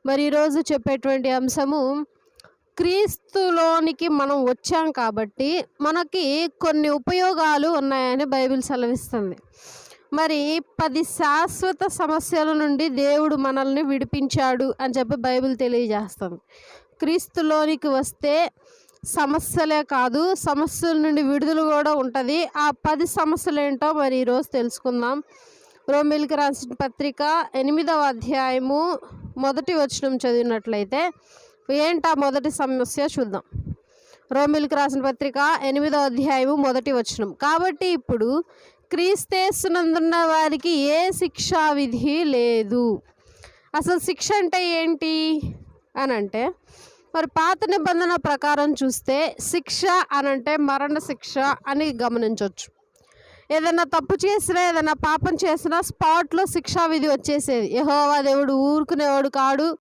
మరి ఈరోజు చెప్పేటువంటి అంశము క్రీస్తులోనికి మనం వచ్చాం కాబట్టి మనకి కొన్ని ఉపయోగాలు ఉన్నాయని బైబిల్ సెలవిస్తుంది. మరి 10 శాశ్వత సమస్యల నుండి దేవుడు మనల్ని విడిపించాడు అని చెప్పి బైబిల్ తెలియజేస్తుంది. క్రీస్తులోనికి వస్తే సమస్యలే కాదు, సమస్యల నుండి విడుదల కూడా ఉంటుంది. ఆ 10 సమస్యలు ఏంటో మరి ఈరోజు తెలుసుకుందాం. రోమీయులకు రాసిన పత్రిక 8వ అధ్యాయము 1వ వచనం చదివినట్లయితే ఏంటా మొదటి సమస్య చూద్దాం. రోమీయులకు రాసిన పత్రిక 8వ అధ్యాయము 1వ వచనం. కాబట్టి ఇప్పుడు క్రీస్తేసునందున్న వారికి ఏ శిక్షా విధి లేదు. అసలు శిక్ష అంటే ఏంటి అని అంటే, మరి పాత నిబంధన ప్రకారం చూస్తే శిక్ష అనంటే మరణ శిక్ష అని గమనించవచ్చు. ఏదైనా తప్పు చేసినా, ఏదైనా పాపం చేసినా స్పాట్లో శిక్షా విధి వచ్చేసేది. యెహోవా దేవుడు ఊరుకునేవాడు కాడు.